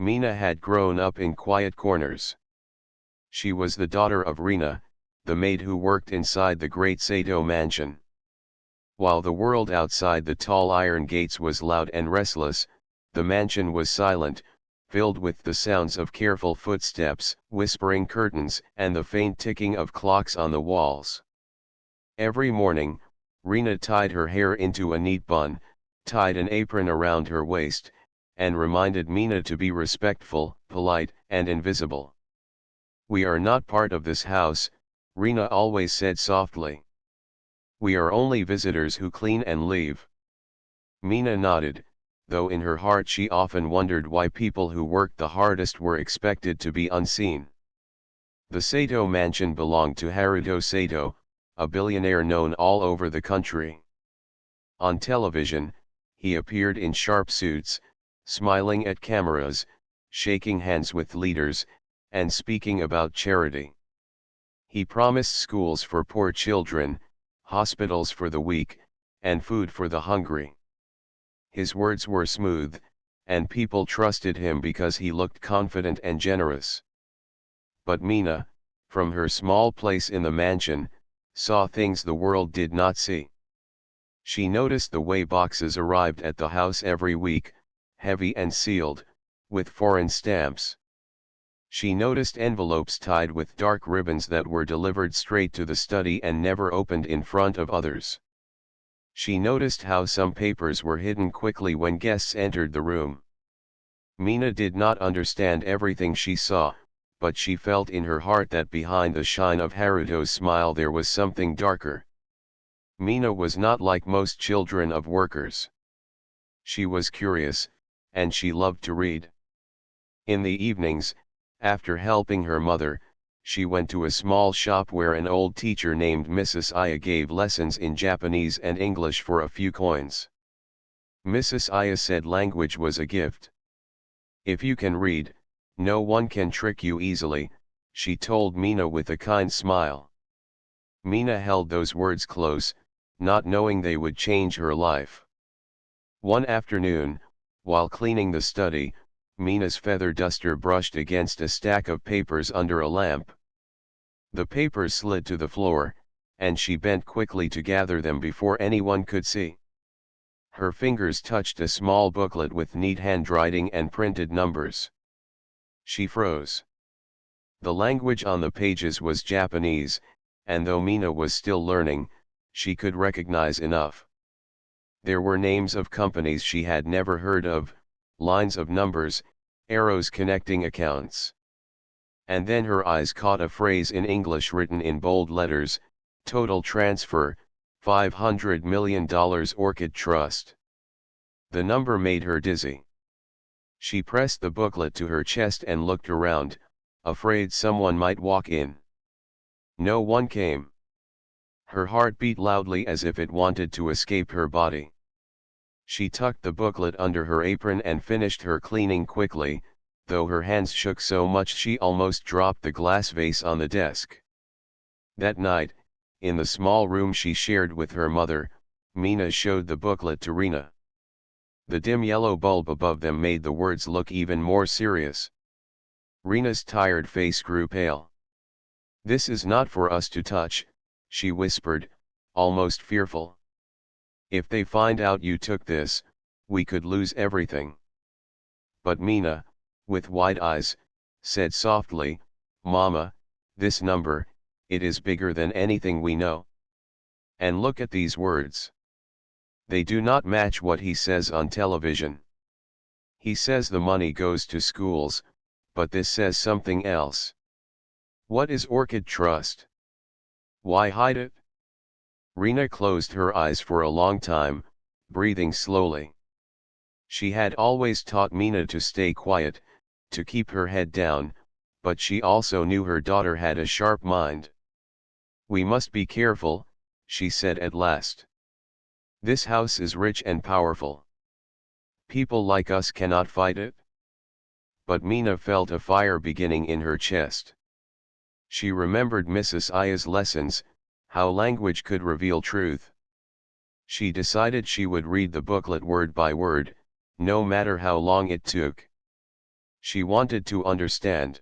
Mina had grown up in quiet corners. She was the daughter of Rina, the maid who worked inside the great Sato mansion. While the world outside the tall iron gates was loud and restless, the mansion was silent, filled with the sounds of careful footsteps, whispering curtains, and the faint ticking of clocks on the walls. Every morning, Rina tied her hair into a neat bun, tied an apron around her waist, and reminded Mina to be respectful, polite, and invisible. "We are not part of this house," Rina always said softly. "We are only visitors who clean and leave." Mina nodded, though in her heart she often wondered why people who worked the hardest were expected to be unseen. The Sato mansion belonged to Haruto Sato, a billionaire known all over the country. On television, he appeared in sharp suits, smiling at cameras, shaking hands with leaders, and speaking about charity. He promised schools for poor children, hospitals for the weak, and food for the hungry. His words were smooth, and people trusted him because he looked confident and generous. But Mina, from her small place in the mansion, saw things the world did not see. She noticed the way boxes arrived at the house every week, heavy and sealed, with foreign stamps. She noticed envelopes tied with dark ribbons that were delivered straight to the study and never opened in front of others. She noticed how some papers were hidden quickly when guests entered the room. Mina did not understand everything she saw, but she felt in her heart that behind the shine of Haruto's smile there was something darker. Mina was not like most children of workers. She was curious, and she loved to read. In the evenings, after helping her mother, she went to a small shop where an old teacher named Mrs. Aya gave lessons in Japanese and English for a few coins. Mrs. Aya said language was a gift. "If you can read, no one can trick you easily," she told Mina with a kind smile. Mina held those words close, not knowing they would change her life. One afternoon, while cleaning the study, Mina's feather duster brushed against a stack of papers under a lamp. The papers slid to the floor, and she bent quickly to gather them before anyone could see. Her fingers touched a small booklet with neat handwriting and printed numbers. She froze. The language on the pages was Japanese, and though Mina was still learning, she could recognize enough. There were names of companies she had never heard of, lines of numbers, arrows connecting accounts. And then her eyes caught a phrase in English written in bold letters: "Total transfer, $500 million Orchid Trust." The number made her dizzy. She pressed the booklet to her chest and looked around, afraid someone might walk in. No one came. Her heart beat loudly as if it wanted to escape her body. She tucked the booklet under her apron and finished her cleaning quickly, though her hands shook so much she almost dropped the glass vase on the desk. That night, in the small room she shared with her mother, Mina showed the booklet to Rina. The dim yellow bulb above them made the words look even more serious. Rina's tired face grew pale. "This is not for us to touch," she whispered, almost fearful. "If they find out you took this, we could lose everything." But Mina, with wide eyes, said softly, "Mama, this number, it is bigger than anything we know. And look at these words. They do not match what he says on television. He says the money goes to schools, but this says something else. What is Orchid Trust? Why hide it?" Rina closed her eyes for a long time, breathing slowly. She had always taught Mina to stay quiet, to keep her head down, but she also knew her daughter had a sharp mind. "We must be careful," she said at last. "This house is rich and powerful. People like us cannot fight it." But Mina felt a fire beginning in her chest. She remembered Mrs. Aya's lessons, how language could reveal truth. She decided she would read the booklet word by word, no matter how long it took. She wanted to understand.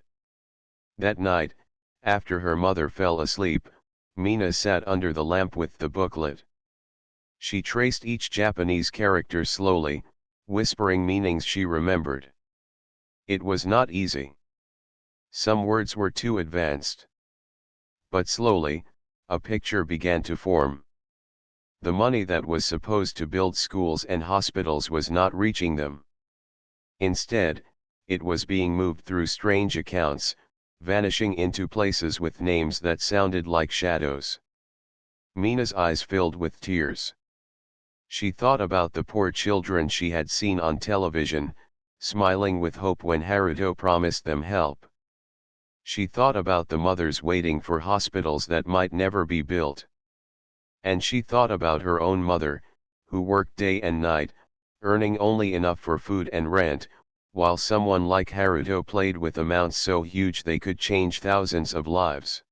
That night, after her mother fell asleep, Mina sat under the lamp with the booklet. She traced each Japanese character slowly, whispering meanings she remembered. It was not easy. Some words were too advanced. But slowly, a picture began to form. The money that was supposed to build schools and hospitals was not reaching them. Instead, it was being moved through strange accounts, vanishing into places with names that sounded like shadows. Mina's eyes filled with tears. She thought about the poor children she had seen on television, smiling with hope when Haruto promised them help. She thought about the mothers waiting for hospitals that might never be built. And she thought about her own mother, who worked day and night, earning only enough for food and rent, while someone like Haruto played with amounts so huge they could change thousands of lives.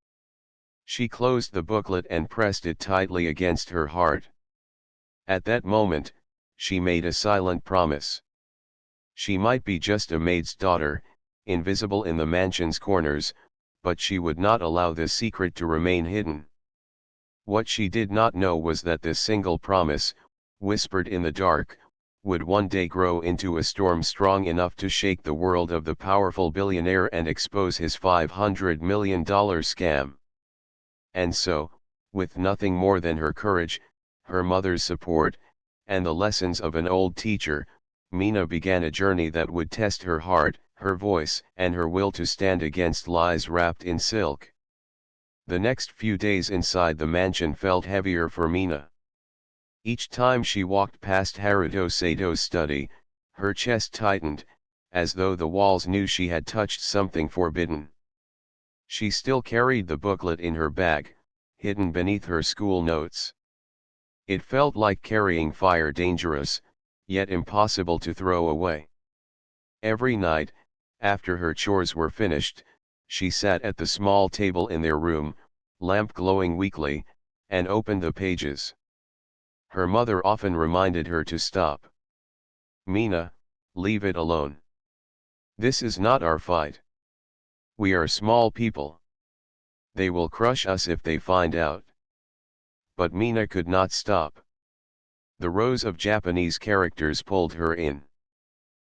She closed the booklet and pressed it tightly against her heart. At that moment, she made a silent promise. She might be just a maid's daughter, invisible in the mansion's corners, but she would not allow this secret to remain hidden. What she did not know was that this single promise, whispered in the dark, would one day grow into a storm strong enough to shake the world of the powerful billionaire and expose his $500 million scam. And so, with nothing more than her courage, her mother's support, and the lessons of an old teacher, Mina began a journey that would test her heart, her voice, and her will to stand against lies wrapped in silk. The next few days inside the mansion felt heavier for Mina. Each time she walked past Haruto Sato's study, her chest tightened, as though the walls knew she had touched something forbidden. She still carried the booklet in her bag, hidden beneath her school notes. It felt like carrying fire, dangerous, yet impossible to throw away. Every night, after her chores were finished, she sat at the small table in their room, lamp glowing weakly, and opened the pages. Her mother often reminded her to stop. "Mina, leave it alone. This is not our fight. We are small people. They will crush us if they find out." But Mina could not stop. The rows of Japanese characters pulled her in.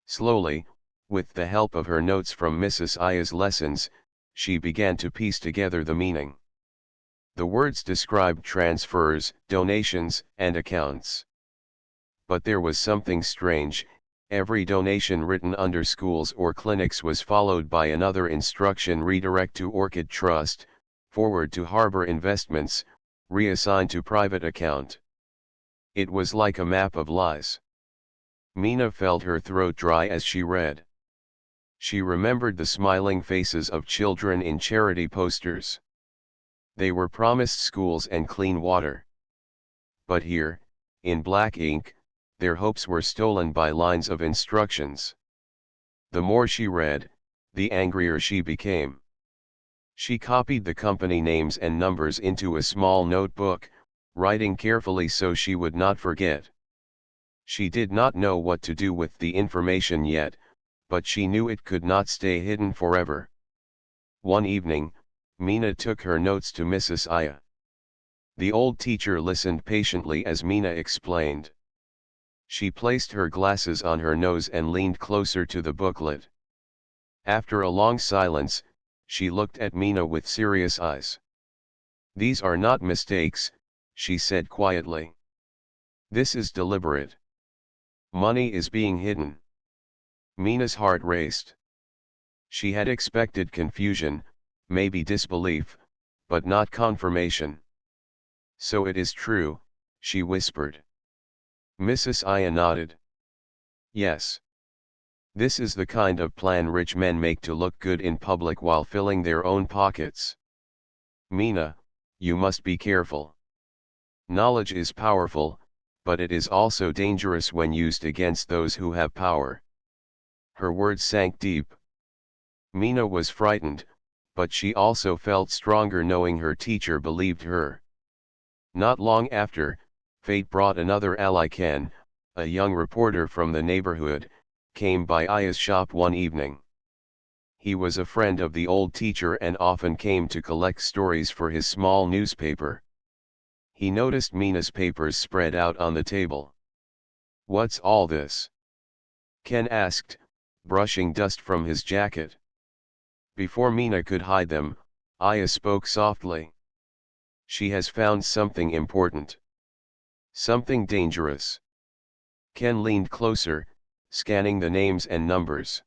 Slowly, with the help of her notes from Mrs. Aya's lessons, she began to piece together the meaning. The words described transfers, donations, and accounts. But there was something strange. Every donation written under schools or clinics was followed by another instruction: redirect to Orchid Trust, forward to Harbor Investments, reassign to private account. It was like a map of lies. Mina felt her throat dry as she read. She remembered the smiling faces of children in charity posters. They were promised schools and clean water. But here, in black ink, their hopes were stolen by lines of instructions. The more she read, the angrier she became. She copied the company names and numbers into a small notebook, writing carefully so she would not forget. She did not know what to do with the information yet, but she knew it could not stay hidden forever. One evening, Mina took her notes to Mrs. Aya. The old teacher listened patiently as Mina explained. She placed her glasses on her nose and leaned closer to the booklet. After a long silence, she looked at Mina with serious eyes. "These are not mistakes," she said quietly. "This is deliberate. Money is being hidden." Mina's heart raced. She had expected confusion, maybe disbelief, but not confirmation. "So it is true," she whispered. Mrs. Aya nodded. "Yes. This is the kind of plan rich men make to look good in public while filling their own pockets. Mina, you must be careful. Knowledge is powerful, but it is also dangerous when used against those who have power." Her words sank deep. Mina was frightened, but she also felt stronger knowing her teacher believed her. Not long after, fate brought another ally. Ken, a young reporter from the neighborhood, came by Aya's shop one evening. He was a friend of the old teacher and often came to collect stories for his small newspaper. He noticed Mina's papers spread out on the table. "What's all this?" Ken asked, brushing dust from his jacket. Before Mina could hide them, Aya spoke softly. "She has found something important. Something dangerous." Ken leaned closer, scanning the names and numbers.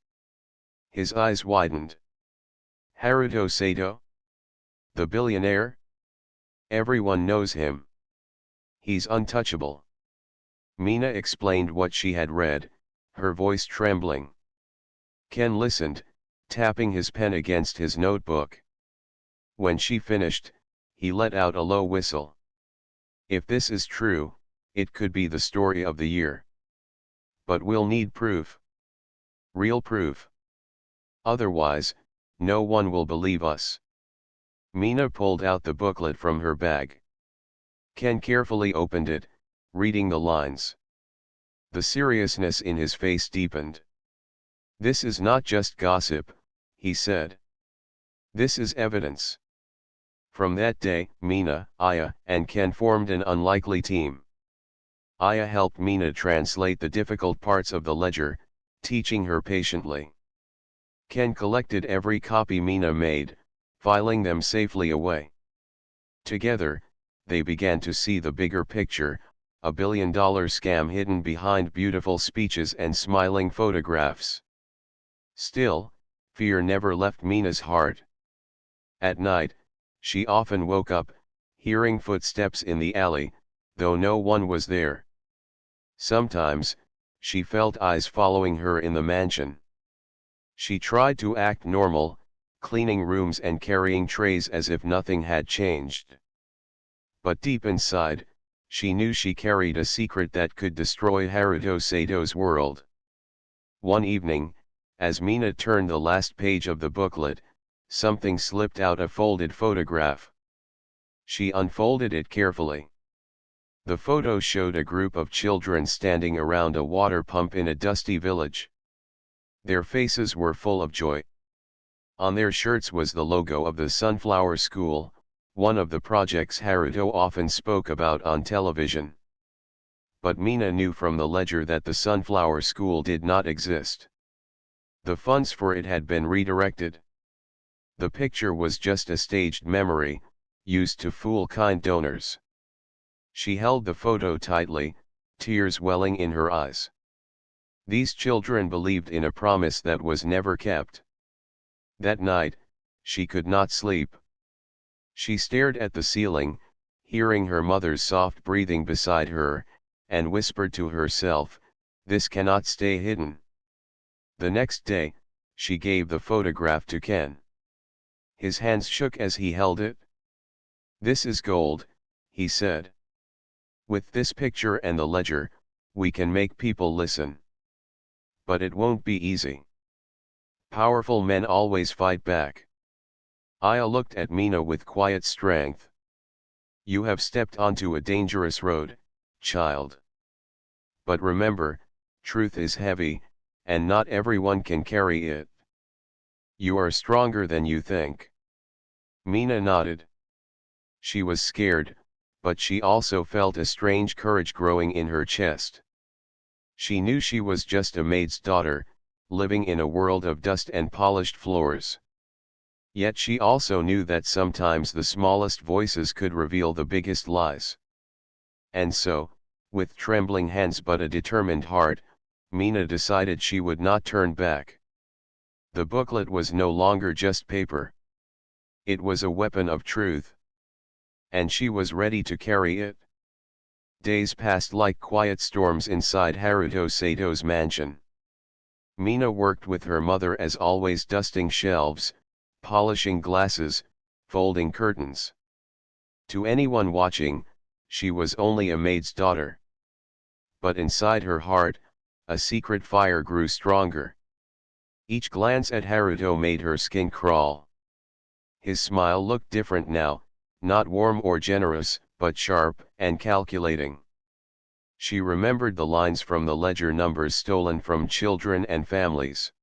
His eyes widened. "Haruto Sato? The billionaire? Everyone knows him. He's untouchable." Mina explained what she had read, her voice trembling. Ken listened, tapping his pen against his notebook. When she finished, he let out a low whistle. "If this is true, it could be the story of the year. But we'll need proof. Real proof. Otherwise, no one will believe us." Mina pulled out the booklet from her bag. Ken carefully opened it, reading the lines. The seriousness in his face deepened. "This is not just gossip," he said. "This is evidence." From that day, Mina, Aya, and Ken formed an unlikely team. Aya helped Mina translate the difficult parts of the ledger, teaching her patiently. Ken collected every copy Mina made, filing them safely away. Together, they began to see the bigger picture, a billion-dollar scam hidden behind beautiful speeches and smiling photographs. Still, fear never left Mina's heart. At night, she often woke up, hearing footsteps in the alley, though no one was there. Sometimes, she felt eyes following her in the mansion. She tried to act normal, cleaning rooms and carrying trays as if nothing had changed. But deep inside, she knew she carried a secret that could destroy Haruto Sato's world. One evening, as Mina turned the last page of the booklet, something slipped out, a folded photograph. She unfolded it carefully. The photo showed a group of children standing around a water pump in a dusty village. Their faces were full of joy. On their shirts was the logo of the Sunflower School, one of the projects Haruto often spoke about on television. But Mina knew from the ledger that the Sunflower School did not exist. The funds for it had been redirected. The picture was just a staged memory, used to fool kind donors. She held the photo tightly, tears welling in her eyes. These children believed in a promise that was never kept. That night, she could not sleep. She stared at the ceiling, hearing her mother's soft breathing beside her, and whispered to herself, "This cannot stay hidden." The next day, she gave the photograph to Ken. His hands shook as he held it. "This is gold," he said. "With this picture and the ledger, we can make people listen. But it won't be easy. Powerful men always fight back." Aya looked at Mina with quiet strength. "You have stepped onto a dangerous road, child. But remember, truth is heavy, and not everyone can carry it. You are stronger than you think." Mina nodded. She was scared, but she also felt a strange courage growing in her chest. She knew she was just a maid's daughter, living in a world of dust and polished floors. Yet she also knew that sometimes the smallest voices could reveal the biggest lies. And so, with trembling hands but a determined heart, Mina decided she would not turn back. The booklet was no longer just paper. It was a weapon of truth. And she was ready to carry it. Days passed like quiet storms inside Haruto Sato's mansion. Mina worked with her mother as always, dusting shelves, polishing glasses, folding curtains. To anyone watching, she was only a maid's daughter. But inside her heart, a secret fire grew stronger. Each glance at Haruto made her skin crawl. His smile looked different now, not warm or generous, but sharp and calculating. She remembered the lines from the ledger, numbers stolen from children and families.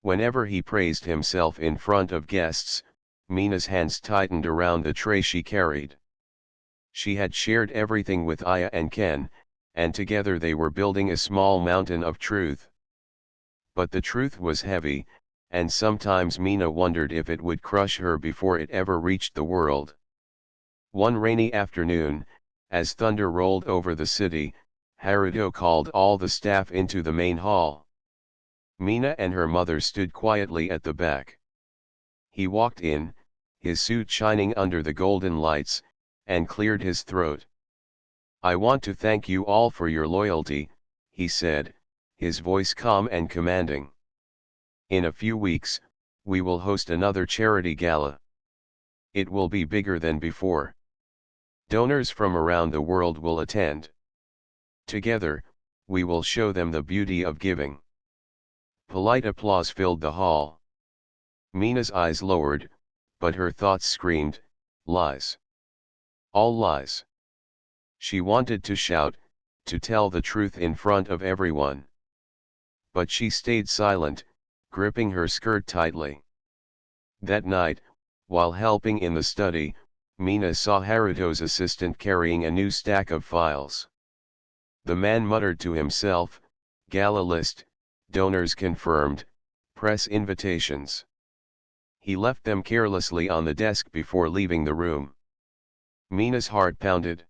Whenever he praised himself in front of guests, Mina's hands tightened around the tray she carried. She had shared everything with Aya and Ken, and together they were building a small mountain of truth. But the truth was heavy, and sometimes Mina wondered if it would crush her before it ever reached the world. One rainy afternoon, as thunder rolled over the city, Haruto called all the staff into the main hall. Mina and her mother stood quietly at the back. He walked in, his suit shining under the golden lights, and cleared his throat. "I want to thank you all for your loyalty," he said, his voice calm and commanding. "In a few weeks, we will host another charity gala. It will be bigger than before. Donors from around the world will attend. Together, we will show them the beauty of giving." Polite applause filled the hall. Mina's eyes lowered, but her thoughts screamed, "Lies. All lies." She wanted to shout, to tell the truth in front of everyone. But she stayed silent, gripping her skirt tightly. That night, while helping in the study, Mina saw Haruto's assistant carrying a new stack of files. The man muttered to himself, "Gala list, donors confirmed, press invitations." He left them carelessly on the desk before leaving the room. Mina's heart pounded.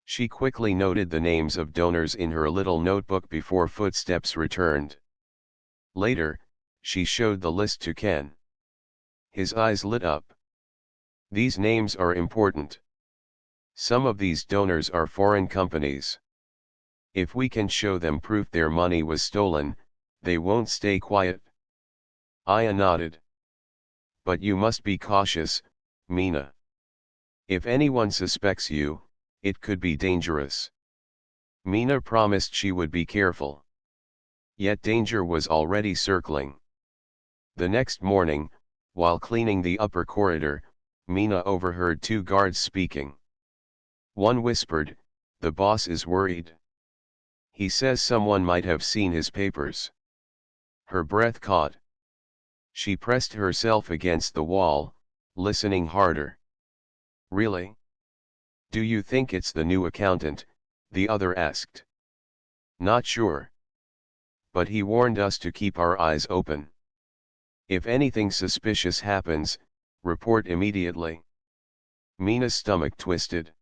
She quickly noted the names of donors in her little notebook before footsteps returned. Later, she showed the list to Ken. His eyes lit up. "These names are important. Some of these donors are foreign companies. If we can show them proof their money was stolen, they won't stay quiet." Aya nodded. "But you must be cautious, Mina. If anyone suspects you, it could be dangerous." Mina promised she would be careful. Yet danger was already circling. The next morning, while cleaning the upper corridor, Mina overheard two guards speaking. One whispered, "The boss is worried. He says someone might have seen his papers." Her breath caught. She pressed herself against the wall, listening harder. "Really? Do you think it's the new accountant?" the other asked. "Not sure. But he warned us to keep our eyes open. If anything suspicious happens, report immediately." Mina's stomach twisted.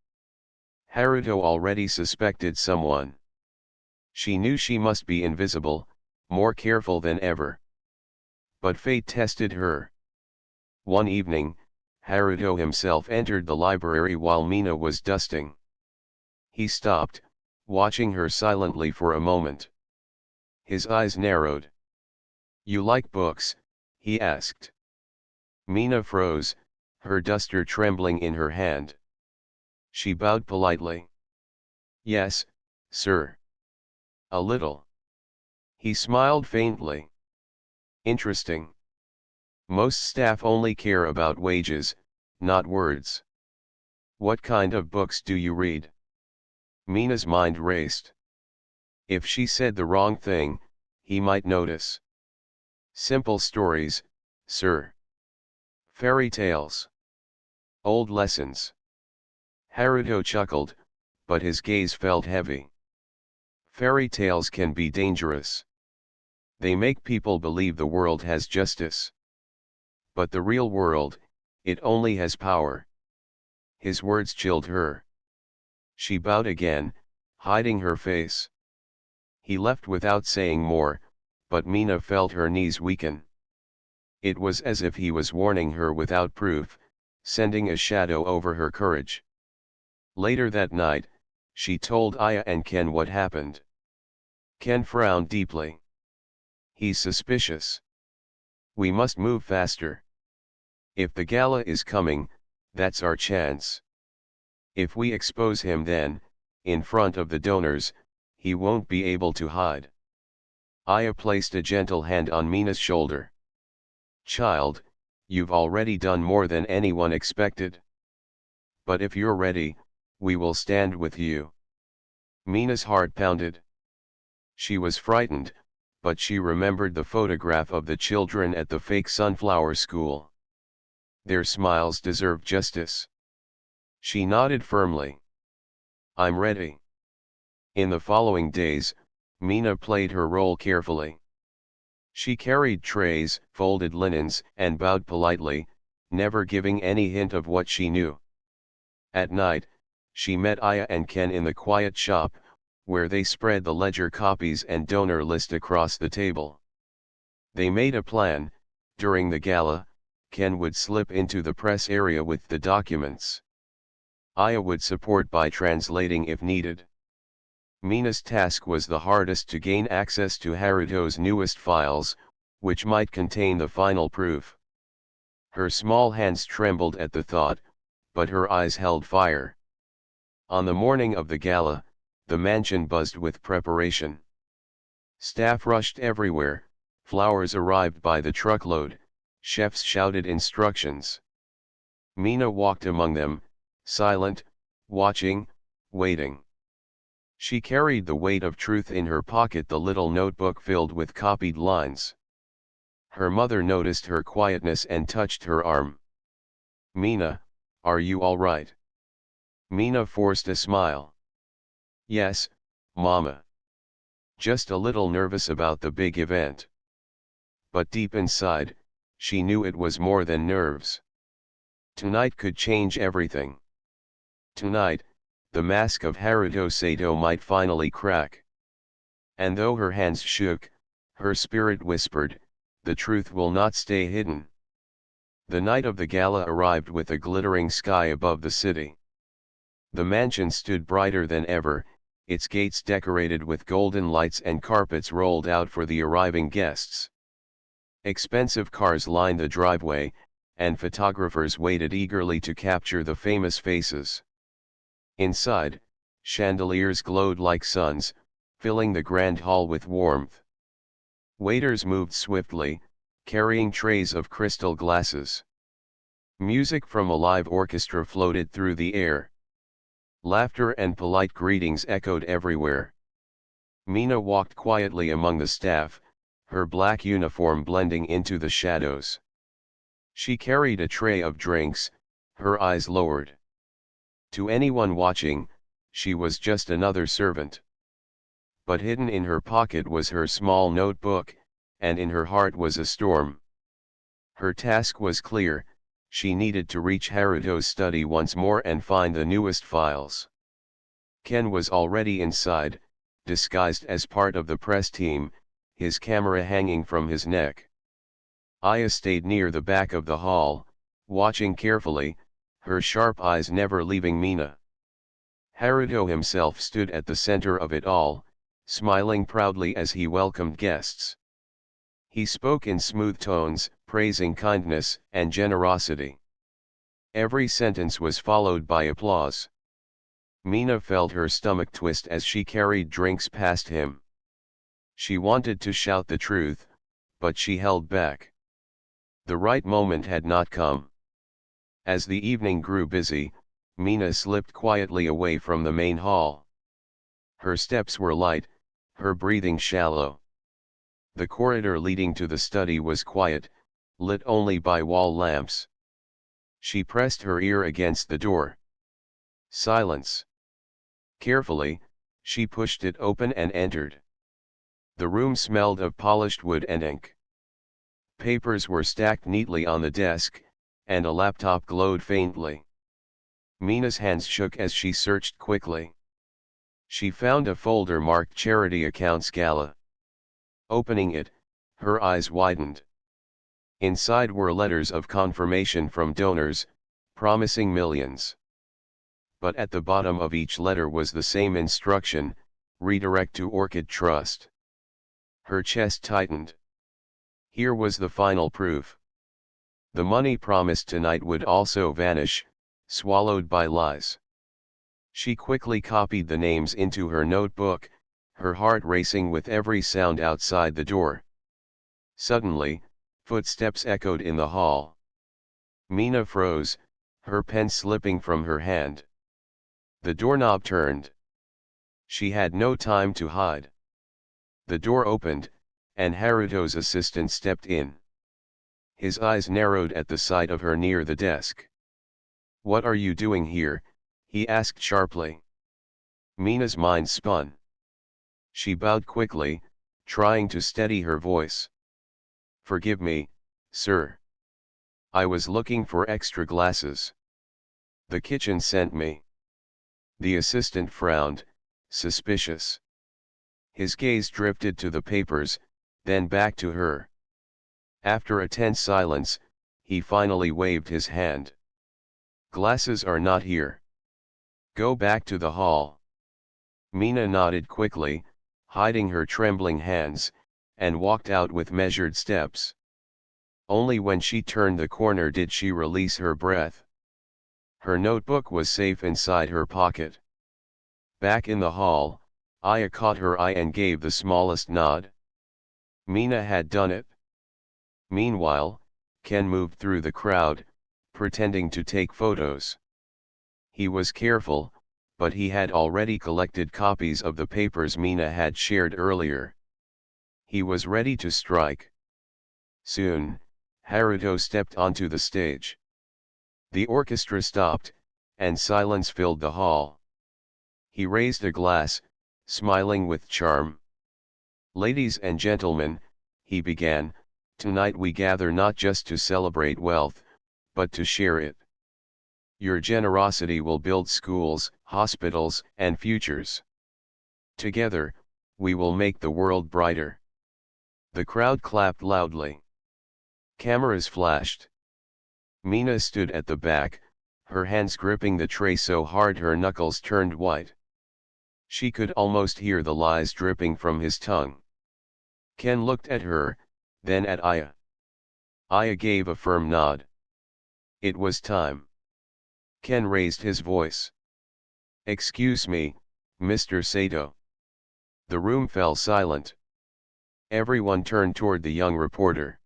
Haruto already suspected someone. She knew she must be invisible, more careful than ever. But fate tested her. One evening, Haruto himself entered the library while Mina was dusting. He stopped, watching her silently for a moment. His eyes narrowed. "You like books?" he asked. Mina froze, her duster trembling in her hand. She bowed politely. "Yes, sir. A little." He smiled faintly. "Interesting. Most staff only care about wages, not words. What kind of books do you read?" Mina's mind raced. If she said the wrong thing, he might notice. "Simple stories, sir. Fairy tales. Old lessons." Haruto chuckled, but his gaze felt heavy. "Fairy tales can be dangerous. They make people believe the world has justice. But the real world, it only has power." His words chilled her. She bowed again, hiding her face. He left without saying more, but Mina felt her knees weaken. It was as if he was warning her without proof, sending a shadow over her courage. Later that night, she told Aya and Ken what happened. Ken frowned deeply. "He's suspicious. We must move faster. If the gala is coming, that's our chance. If we expose him then, in front of the donors, he won't be able to hide." Aya placed a gentle hand on Mina's shoulder. "Child, you've already done more than anyone expected. But if you're ready, we will stand with you." Mina's heart pounded. She was frightened, but she remembered the photograph of the children at the fake sunflower school. Their smiles deserved justice. She nodded firmly. I'm ready. In the following days, Mina played her role carefully. She carried trays, folded linens, and bowed politely, never giving any hint of what she knew. At night, she met Aya and Ken in the quiet shop, where they spread the ledger copies and donor list across the table. They made a plan. During the gala, Ken would slip into the press area with the documents. Aya would support by translating if needed. Mina's task was the hardest, to gain access to Haruto's newest files, which might contain the final proof. Her small hands trembled at the thought, but her eyes held fire. On the morning of the gala, the mansion buzzed with preparation. Staff rushed everywhere, flowers arrived by the truckload, chefs shouted instructions. Mina walked among them, silent, watching, waiting. She carried the weight of truth in her pocket, the little notebook filled with copied lines. Her mother noticed her quietness and touched her arm. Mina, are you all right? Mina forced a smile. Yes, Mama. Just a little nervous about the big event. But deep inside, she knew it was more than nerves. Tonight could change everything. Tonight, the mask of Haruto Sato might finally crack. And though her hands shook, her spirit whispered, the truth will not stay hidden. The night of the gala arrived with a glittering sky above the city. The mansion stood brighter than ever, its gates decorated with golden lights and carpets rolled out for the arriving guests. Expensive cars lined the driveway, and photographers waited eagerly to capture the famous faces. Inside, chandeliers glowed like suns, filling the grand hall with warmth. Waiters moved swiftly, carrying trays of crystal glasses. Music from a live orchestra floated through the air. Laughter and polite greetings echoed everywhere. Mina walked quietly among the staff, her black uniform blending into the shadows. She carried a tray of drinks, her eyes lowered. To anyone watching, she was just another servant. But hidden in her pocket was her small notebook, and in her heart was a storm. Her task was clear. She needed to reach Haruto's study once more and find the newest files. Ken was already inside, disguised as part of the press team, his camera hanging from his neck. Aya stayed near the back of the hall, watching carefully, her sharp eyes never leaving Mina. Haruto himself stood at the center of it all, smiling proudly as he welcomed guests. He spoke in smooth tones, praising kindness and generosity. Every sentence was followed by applause. Mina felt her stomach twist as she carried drinks past him. She wanted to shout the truth, but she held back. The right moment had not come. As the evening grew busy, Mina slipped quietly away from the main hall. Her steps were light, her breathing shallow. The corridor leading to the study was quiet, lit only by wall lamps. She pressed her ear against the door. Silence. Carefully, she pushed it open and entered. The room smelled of polished wood and ink. Papers were stacked neatly on the desk, and a laptop glowed faintly. Mina's hands shook as she searched quickly. She found a folder marked Charity Accounts Gala. Opening it, her eyes widened. Inside were letters of confirmation from donors, promising millions. But at the bottom of each letter was the same instruction: redirect to Orchid Trust. Her chest tightened. Here was the final proof. The money promised tonight would also vanish, swallowed by lies. She quickly copied the names into her notebook, her heart racing with every sound outside the door. Suddenly, footsteps echoed in the hall. Mina froze, her pen slipping from her hand. The doorknob turned. She had no time to hide. The door opened, and Haruto's assistant stepped in. His eyes narrowed at the sight of her near the desk. "What are you doing here?" he asked sharply. Mina's mind spun. She bowed quickly, trying to steady her voice. "Forgive me, sir. I was looking for extra glasses. The kitchen sent me." The assistant frowned, suspicious. His gaze drifted to the papers, then back to her. After a tense silence, he finally waved his hand. "Glasses are not here. Go back to the hall." Mina nodded quickly, hiding her trembling hands, and walked out with measured steps. Only when she turned the corner did she release her breath. Her notebook was safe inside her pocket. Back in the hall, Aya caught her eye and gave the smallest nod. Mina had done it. Meanwhile, Ken moved through the crowd, pretending to take photos. He was careful, but he had already collected copies of the papers Mina had shared earlier. He was ready to strike. Soon, Haruto stepped onto the stage. The orchestra stopped, and silence filled the hall. He raised a glass, smiling with charm. "Ladies and gentlemen," he began, "tonight we gather not just to celebrate wealth, but to share it. Your generosity will build schools, hospitals, and futures. Together, we will make the world brighter." The crowd clapped loudly. Cameras flashed. Mina stood at the back, her hands gripping the tray so hard her knuckles turned white. She could almost hear the lies dripping from his tongue. Ken looked at her, then at Aya. Aya gave a firm nod. It was time. Ken raised his voice. "Excuse me, Mr. Sato." The room fell silent. Everyone turned toward the young reporter.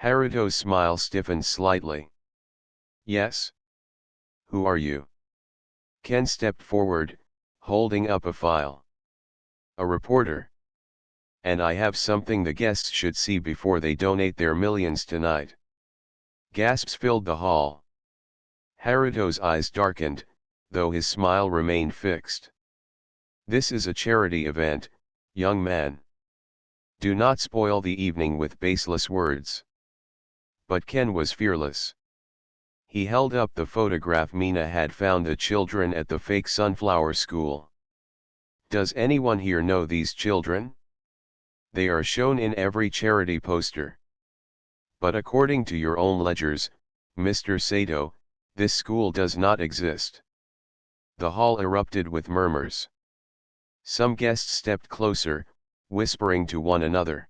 Haruto's smile stiffened slightly. "Yes? Who are you?" Ken stepped forward, holding up a file. "A reporter. And I have something the guests should see before they donate their millions tonight." Gasps filled the hall. Haruto's eyes darkened, though his smile remained fixed. "This is a charity event, young man. Do not spoil the evening with baseless words." But Ken was fearless. He held up the photograph Mina had found the children at the fake sunflower school. "Does anyone here know these children? They are shown in every charity poster. But according to your own ledgers, Mr. Sato, this school does not exist." The hall erupted with murmurs. Some guests stepped closer, whispering to one another.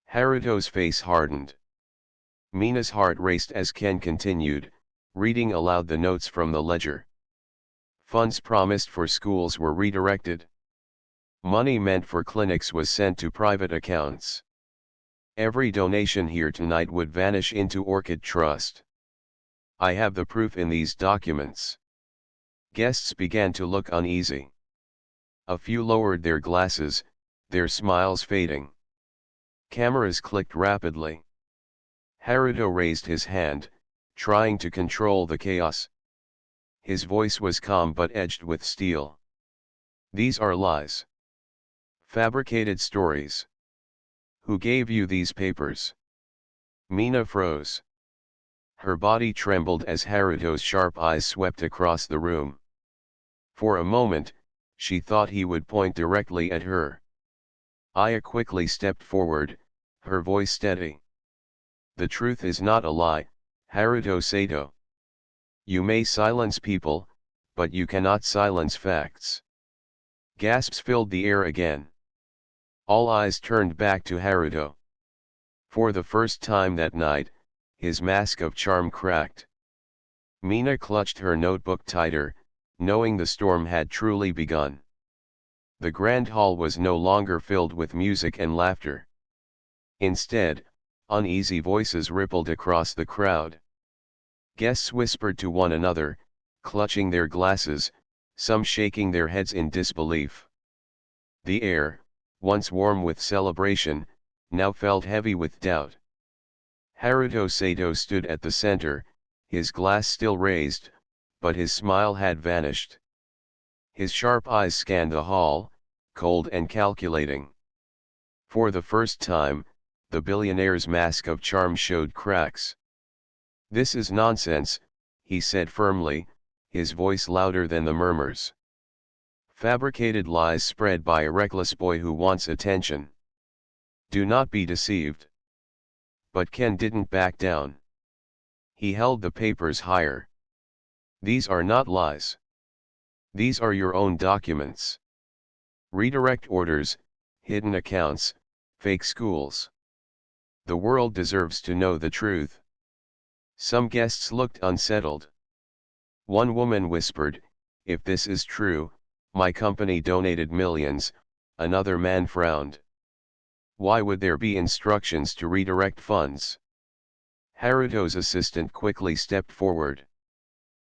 Haruto's face hardened. Mina's heart raced as Ken continued, reading aloud the notes from the ledger. Funds promised for schools were redirected. Money meant for clinics was sent to private accounts. Every donation here tonight would vanish into Orchid Trust. I have the proof in these documents. Guests began to look uneasy. A few lowered their glasses, their smiles fading. Cameras clicked rapidly. Haruto raised his hand, trying to control the chaos. His voice was calm but edged with steel. "These are lies. Fabricated stories. Who gave you these papers?" Mina froze. Her body trembled as Haruto's sharp eyes swept across the room. For a moment, she thought he would point directly at her. Aya quickly stepped forward, her voice steady. "The truth is not a lie, Haruto Sato. You may silence people, but you cannot silence facts." Gasps filled the air again. All eyes turned back to Haruto. For the first time that night, his mask of charm cracked. Mina clutched her notebook tighter, knowing the storm had truly begun. The grand hall was no longer filled with music and laughter. Instead, uneasy voices rippled across the crowd. Guests whispered to one another, clutching their glasses, some shaking their heads in disbelief. The air, once warm with celebration, now felt heavy with doubt. Haruto Sato stood at the center, his glass still raised, but his smile had vanished. His sharp eyes scanned the hall, cold and calculating. For the first time, the billionaire's mask of charm showed cracks. "This is nonsense," he said firmly, his voice louder than the murmurs. "Fabricated lies spread by a reckless boy who wants attention. Do not be deceived." But Ken didn't back down. He held the papers higher. "These are not lies. These are your own documents. Redirect orders, hidden accounts, fake schools. The world deserves to know the truth." Some guests looked unsettled. One woman whispered, "If this is true, my company donated millions." Another man frowned. "Why would there be instructions to redirect funds?" Haruto's assistant quickly stepped forward.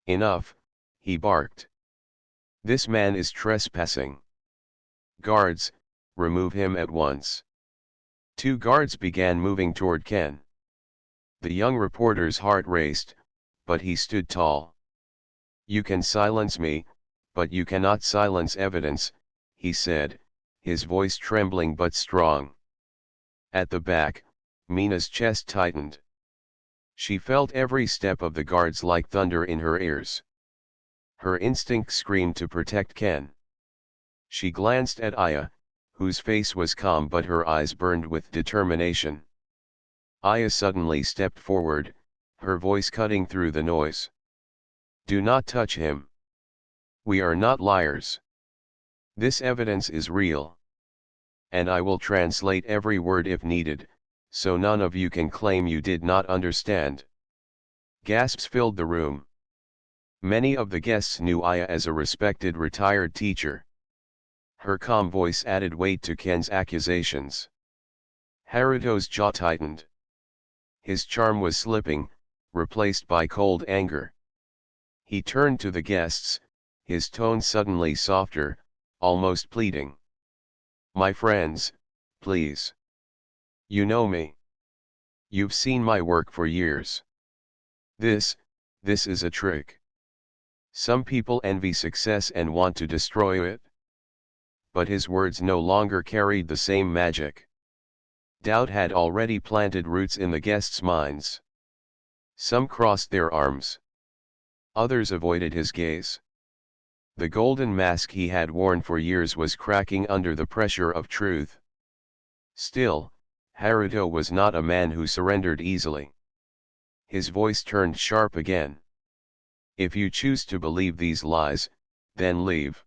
"Enough," he barked. "This man is trespassing. Guards, remove him at once." 2 guards began moving toward Ken. The young reporter's heart raced, but he stood tall. "You can silence me, but you cannot silence evidence," he said, his voice trembling but strong. At the back, Mina's chest tightened. She felt every step of the guards like thunder in her ears. Her instinct screamed to protect Ken. She glanced at Aya, whose face was calm but her eyes burned with determination. Aya suddenly stepped forward, her voice cutting through the noise. "Do not touch him. We are not liars. This evidence is real. And I will translate every word if needed, so none of you can claim you did not understand." Gasps filled the room. Many of the guests knew Aya as a respected retired teacher. Her calm voice added weight to Ken's accusations. Haruto's jaw tightened. His charm was slipping, replaced by cold anger. He turned to the guests, his tone suddenly softer, almost pleading. "My friends, please. You know me. You've seen my work for years. This is a trick. Some people envy success and want to destroy it." But his words no longer carried the same magic. Doubt had already planted roots in the guests' minds. Some crossed their arms. Others avoided his gaze. The golden mask he had worn for years was cracking under the pressure of truth. Still, Haruto was not a man who surrendered easily. His voice turned sharp again. "If you choose to believe these lies, then leave.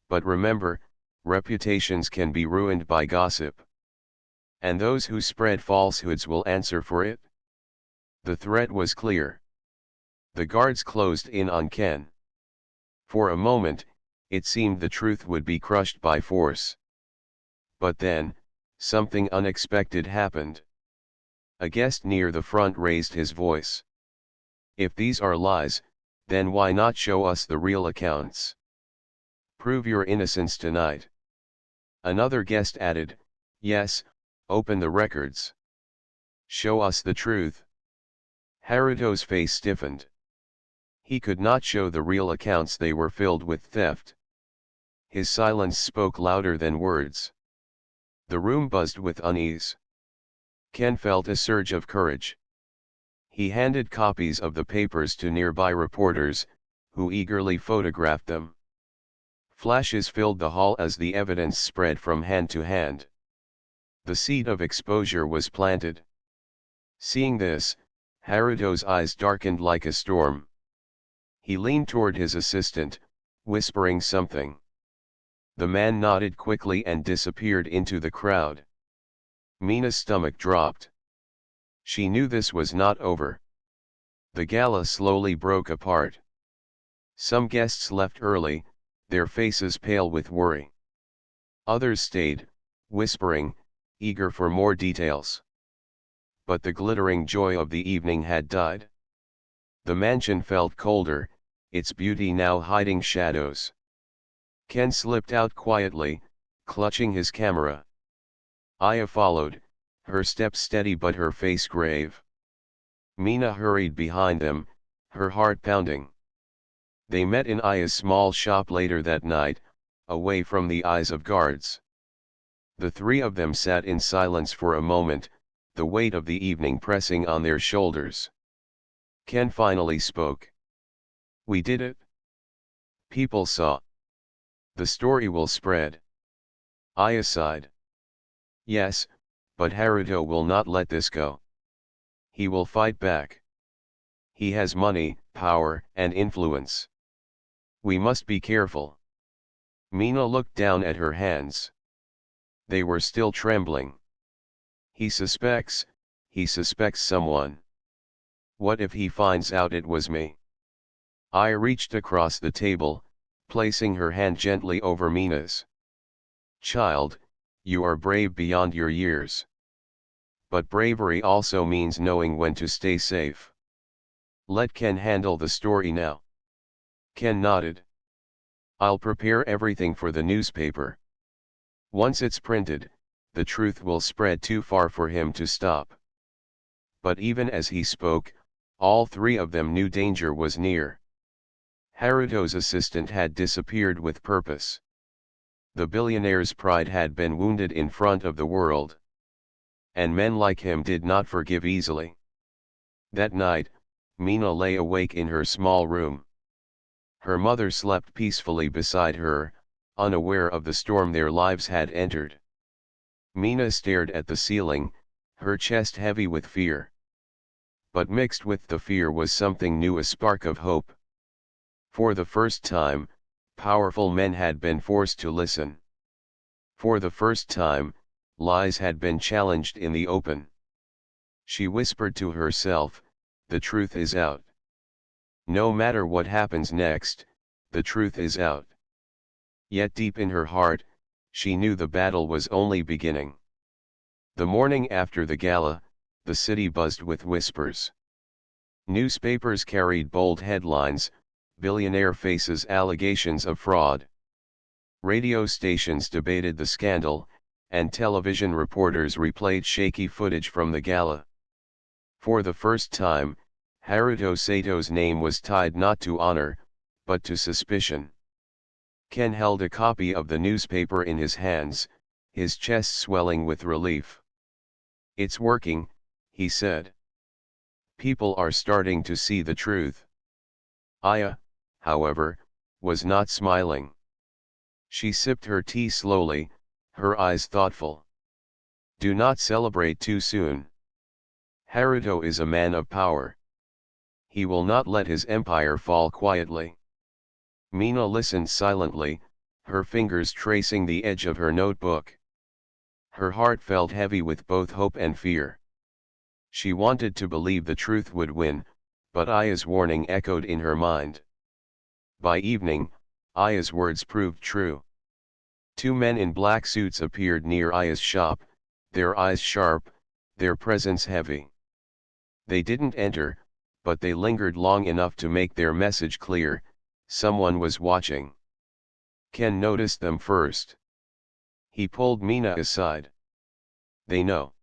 But remember, reputations can be ruined by gossip. And those who spread falsehoods will answer for it." The threat was clear. The guards closed in on Ken. For a moment, it seemed the truth would be crushed by force. But then, something unexpected happened. A guest near the front raised his voice. "If these are lies, then why not show us the real accounts? Prove your innocence tonight." Another guest added, "Yes, open the records. Show us the truth." Haruto's face stiffened. He could not show the real accounts, they were filled with theft. His silence spoke louder than words. The room buzzed with unease. Ken felt a surge of courage. He handed copies of the papers to nearby reporters, who eagerly photographed them. Flashes filled the hall as the evidence spread from hand to hand. The seed of exposure was planted. Seeing this, Haruto's eyes darkened like a storm. He leaned toward his assistant, whispering something. The man nodded quickly and disappeared into the crowd. Mina's stomach dropped. She knew this was not over. The gala slowly broke apart. Some guests left early, their faces pale with worry. Others stayed, whispering, eager for more details. But the glittering joy of the evening had died. The mansion felt colder, its beauty now hiding shadows. Ken slipped out quietly, clutching his camera. Aya followed, her step steady but her face grave. Mina hurried behind them, her heart pounding. They met in Aya's small shop later that night, away from the eyes of guards. The three of them sat in silence for a moment, the weight of the evening pressing on their shoulders. Ken finally spoke. "We did it. People saw. The story will spread." Aya sighed. "Yes, but Haruto will not let this go. He will fight back. He has money, power, and influence. We must be careful." Mina looked down at her hands. They were still trembling. He suspects someone. What if he finds out it was me?" I reached across the table, placing her hand gently over Mina's. "Child, you are brave beyond your years. But bravery also means knowing when to stay safe. Let Ken handle the story now." Ken nodded. "I'll prepare everything for the newspaper. Once it's printed, the truth will spread too far for him to stop." But even as he spoke, all three of them knew danger was near. Haruto's assistant had disappeared with purpose. The billionaire's pride had been wounded in front of the world. And men like him did not forgive easily. That night, Mina lay awake in her small room. Her mother slept peacefully beside her, unaware of the storm their lives had entered. Mina stared at the ceiling, her chest heavy with fear. But mixed with the fear was something new, a spark of hope. For the first time, powerful men had been forced to listen. For the first time, lies had been challenged in the open. She whispered to herself, "The truth is out. No matter what happens next, the truth is out." Yet deep in her heart, she knew the battle was only beginning. The morning after the gala, the city buzzed with whispers. Newspapers carried bold headlines: "Billionaire faces allegations of fraud." Radio stations debated the scandal, and television reporters replayed shaky footage from the gala. For the first time, Haruto Sato's name was tied not to honor, but to suspicion. Ken held a copy of the newspaper in his hands, his chest swelling with relief. "It's working," he said. "People are starting to see the truth." Aya, however, was not smiling. She sipped her tea slowly, her eyes thoughtful. "Do not celebrate too soon. Haruto is a man of power. He will not let his empire fall quietly." Mina listened silently, her fingers tracing the edge of her notebook. Her heart felt heavy with both hope and fear. She wanted to believe the truth would win, but Aya's warning echoed in her mind. By evening, Aya's words proved true. Two men in black suits appeared near Aya's shop, their eyes sharp, their presence heavy. They didn't enter, but they lingered long enough to make their message clear: someone was watching. Ken noticed them first. He pulled Mina aside. "They know.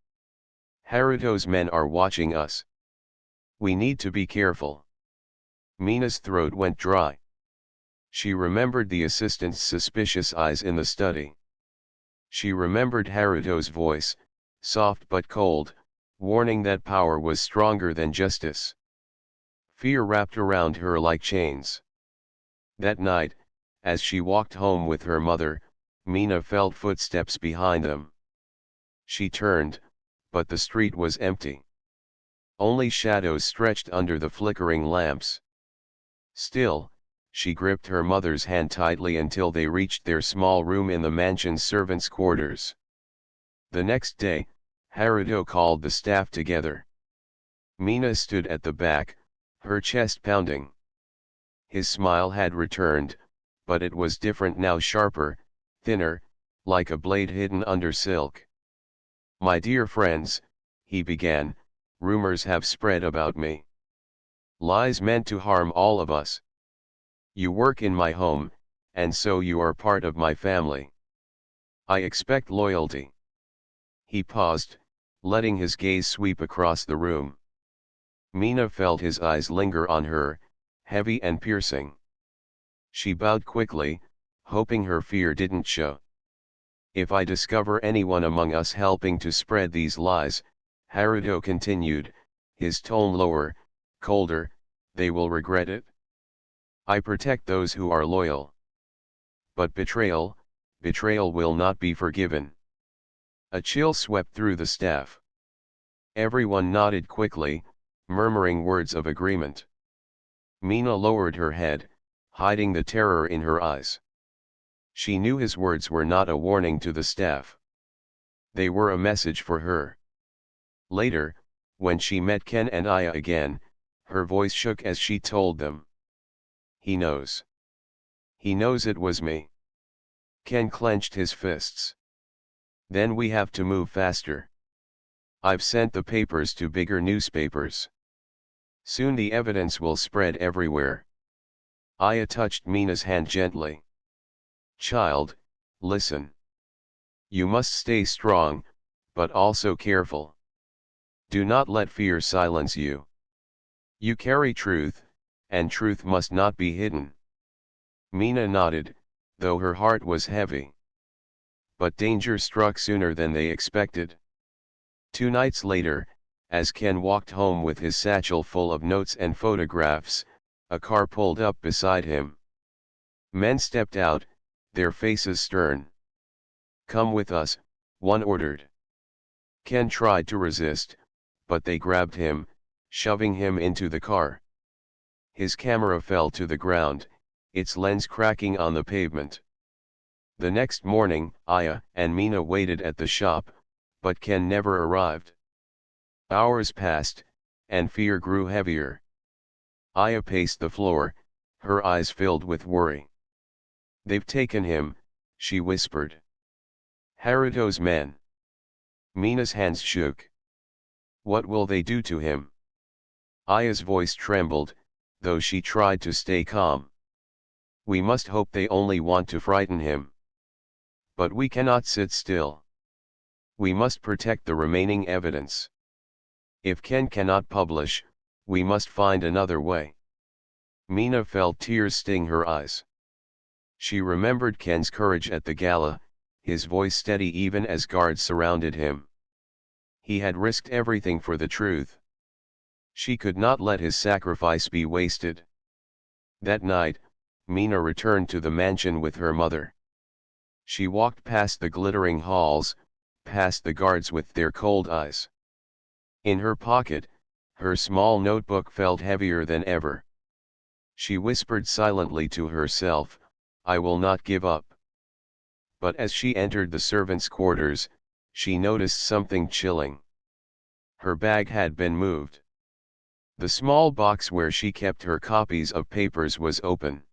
Haruto's men are watching us. We need to be careful." Mina's throat went dry. She remembered the assistant's suspicious eyes in the study. She remembered Haruto's voice, soft but cold, warning that power was stronger than justice. Fear wrapped around her like chains. That night, as she walked home with her mother, Mina felt footsteps behind them. She turned, but the street was empty. Only shadows stretched under the flickering lamps. Still, she gripped her mother's hand tightly until they reached their small room in the mansion's servants' quarters. The next day, Haruto called the staff together. Mina stood at the back, her chest pounding. His smile had returned, but it was different now, sharper, thinner, like a blade hidden under silk. "My dear friends," he began, "rumors have spread about me. Lies meant to harm all of us. You work in my home, and so you are part of my family. I expect loyalty." He paused, letting his gaze sweep across the room. Mina felt his eyes linger on her, heavy and piercing. She bowed quickly, hoping her fear didn't show. "If I discover anyone among us helping to spread these lies," Haruto continued, his tone lower, colder, "they will regret it. I protect those who are loyal. But betrayal will not be forgiven." A chill swept through the staff. Everyone nodded quickly, murmuring words of agreement. Mina lowered her head, hiding the terror in her eyes. She knew his words were not a warning to the staff. They were a message for her. Later, when she met Ken and Aya again, her voice shook as she told them. "He knows. He knows it was me." Ken clenched his fists. "Then we have to move faster. I've sent the papers to bigger newspapers. Soon the evidence will spread everywhere." Aya touched Mina's hand gently. "Child, listen. You must stay strong, but also careful. Do not let fear silence you. You carry truth, and truth must not be hidden." Mina nodded, though her heart was heavy. But danger struck sooner than they expected. 2 nights later, as Ken walked home with his satchel full of notes and photographs, a car pulled up beside him. Men stepped out, their faces stern. "Come with us," one ordered. Ken tried to resist, but they grabbed him, shoving him into the car. His camera fell to the ground, its lens cracking on the pavement. The next morning, Aya and Mina waited at the shop, but Ken never arrived. Hours passed, and fear grew heavier. Aya paced the floor, her eyes filled with worry. "They've taken him," she whispered. "Haruto's men." Mina's hands shook. "What will they do to him?" Aya's voice trembled, though she tried to stay calm. "We must hope they only want to frighten him. But we cannot sit still. We must protect the remaining evidence. If Ken cannot publish, we must find another way." Mina felt tears sting her eyes. She remembered Ken's courage at the gala, his voice steady even as guards surrounded him. He had risked everything for the truth. She could not let his sacrifice be wasted. That night, Mina returned to the mansion with her mother. She walked past the glittering halls, past the guards with their cold eyes. In her pocket, her small notebook felt heavier than ever. She whispered silently to herself, "I will not give up." But as she entered the servants' quarters, she noticed something chilling. Her bag had been moved. The small box where she kept her copies of papers was open.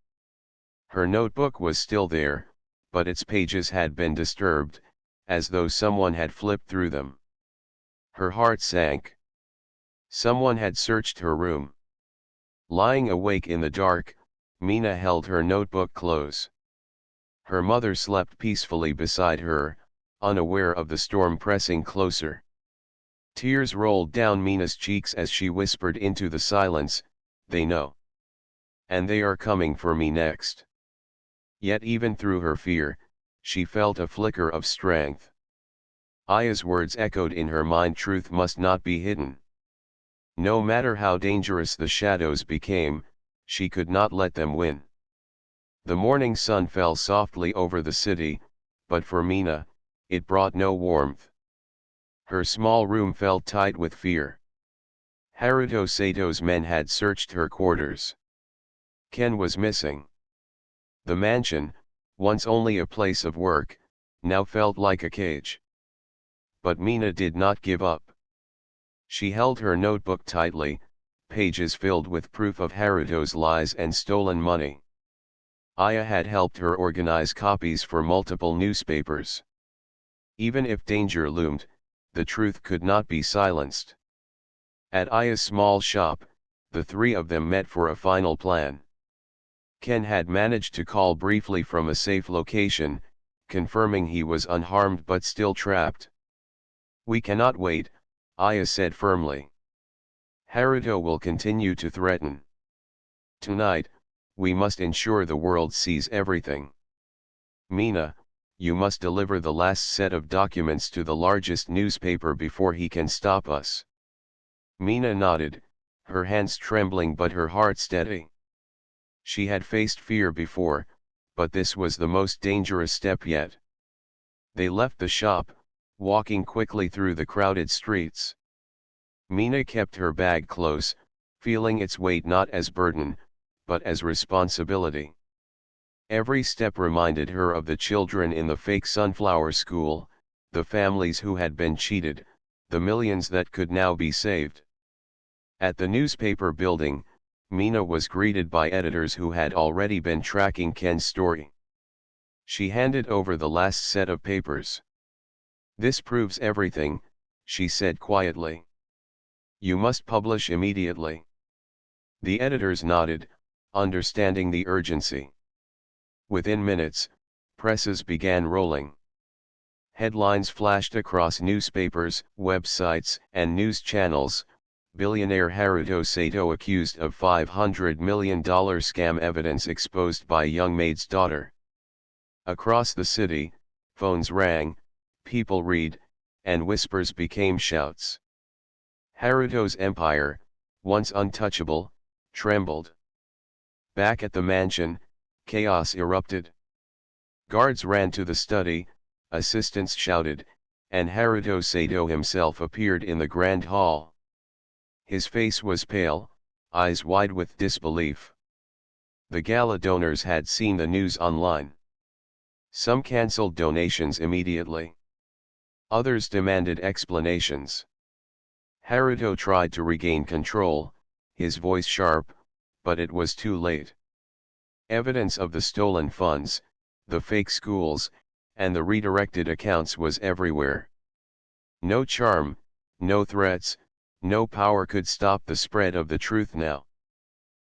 Her notebook was still there, but its pages had been disturbed, as though someone had flipped through them. Her heart sank. Someone had searched her room. Lying awake in the dark, Mina held her notebook close. Her mother slept peacefully beside her, unaware of the storm pressing closer. Tears rolled down Mina's cheeks as she whispered into the silence, "They know. And they are coming for me next." Yet even through her fear, she felt a flicker of strength. Aya's words echoed in her mind, "Truth must not be hidden." No matter how dangerous the shadows became, she could not let them win. The morning sun fell softly over the city, but for Mina, it brought no warmth. Her small room felt tight with fear. Haruto Sato's men had searched her quarters. Ken was missing. The mansion, once only a place of work, now felt like a cage. But Mina did not give up. She held her notebook tightly, pages filled with proof of Haruto's lies and stolen money. Aya had helped her organize copies for multiple newspapers. Even if danger loomed, the truth could not be silenced. At Aya's small shop, the three of them met for a final plan. Ken had managed to call briefly from a safe location, confirming he was unharmed but still trapped. "We cannot wait," Aya said firmly. Haruto will continue to threaten. Tonight, we must ensure the world sees everything. Mina, you must deliver the last set of documents to the largest newspaper before he can stop us. Mina nodded, her hands trembling but her heart steady. She had faced fear before, but this was the most dangerous step yet. They left the shop, walking quickly through the crowded streets. Mina kept her bag close, feeling its weight not as burden, but as responsibility. Every step reminded her of the children in the fake sunflower school, the families who had been cheated, the millions that could now be saved. At the newspaper building, Mina was greeted by editors who had already been tracking Ken's story. She handed over the last set of papers. "This proves everything," she said quietly. "You must publish immediately." The editors nodded, understanding the urgency. Within minutes, presses began rolling. Headlines flashed across newspapers, websites, and news channels. Billionaire Haruto Sato accused of $500 million scam, evidence exposed by young maid's daughter. Across the city, phones rang, people read, and whispers became shouts. Haruto's empire, once untouchable, trembled. Back at the mansion, chaos erupted. Guards ran to the study, assistants shouted, and Haruto Sato himself appeared in the grand hall. His face was pale, eyes wide with disbelief. The gala donors had seen the news online. Some cancelled donations immediately. Others demanded explanations. Haruto tried to regain control, his voice sharp, but it was too late. Evidence of the stolen funds, the fake schools, and the redirected accounts was everywhere. No charm, no threats, no power could stop the spread of the truth now.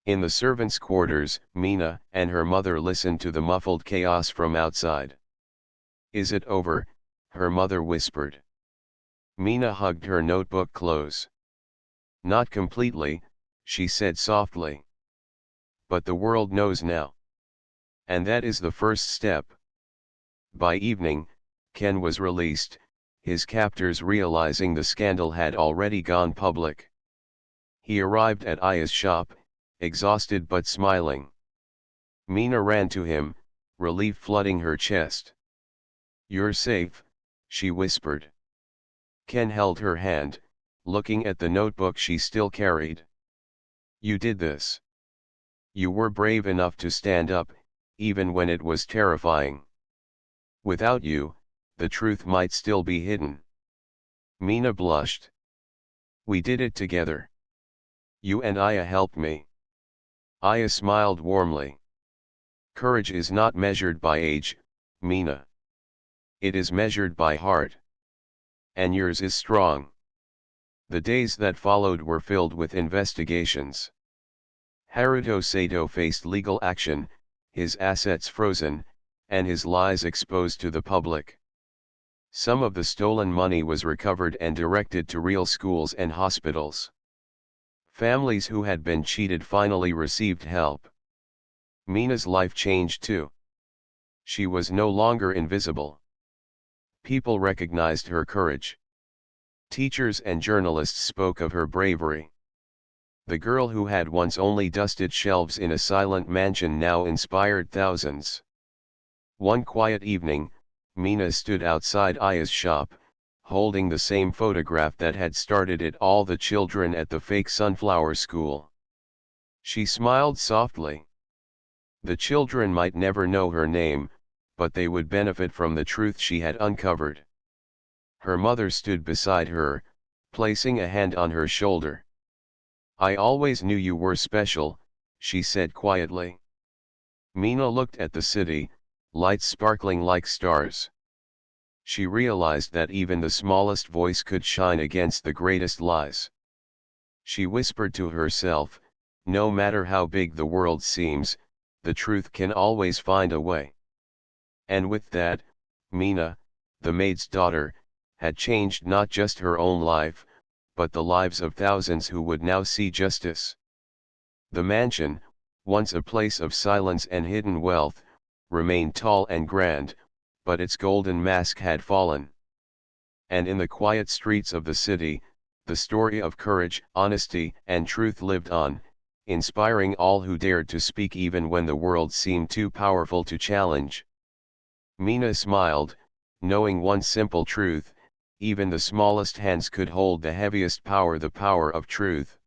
In the servants' quarters, Mina and her mother listened to the muffled chaos from outside. "Is it over?" her mother whispered. Mina hugged her notebook close. "Not completely," she said softly. "But the world knows now. And that is the first step." By evening, Ken was released, his captors realizing the scandal had already gone public. He arrived at Aya's shop, exhausted but smiling. Mina ran to him, relief flooding her chest. "You're safe," she whispered. Ken held her hand, looking at the notebook she still carried. "You did this. You were brave enough to stand up, even when it was terrifying. Without you, the truth might still be hidden." Mina blushed. "We did it together. You and Aya helped me." Aya smiled warmly. "Courage is not measured by age, Mina. It is measured by heart. And yours is strong." The days that followed were filled with investigations. Haruto Sato faced legal action, his assets frozen, and his lies exposed to the public. Some of the stolen money was recovered and directed to real schools and hospitals. Families who had been cheated finally received help. Mina's life changed too. She was no longer invisible. People recognized her courage. Teachers and journalists spoke of her bravery. The girl who had once only dusted shelves in a silent mansion now inspired thousands. One quiet evening, Mina stood outside Aya's shop, holding the same photograph that had started it all, the children at the fake sunflower school. She smiled softly. The children might never know her name, but they would benefit from the truth she had uncovered. Her mother stood beside her, placing a hand on her shoulder. "I always knew you were special," she said quietly. Mina looked at the city, lights sparkling like stars. She realized that even the smallest voice could shine against the greatest lies. She whispered to herself, "No matter how big the world seems, the truth can always find a way." And with that, Mina, the maid's daughter, had changed not just her own life, but the lives of thousands who would now see justice. The mansion, once a place of silence and hidden wealth, remained tall and grand, but its golden mask had fallen. And in the quiet streets of the city, the story of courage, honesty, and truth lived on, inspiring all who dared to speak even when the world seemed too powerful to challenge. Mina smiled, knowing one simple truth: even the smallest hands could hold the heaviest power, the power of truth.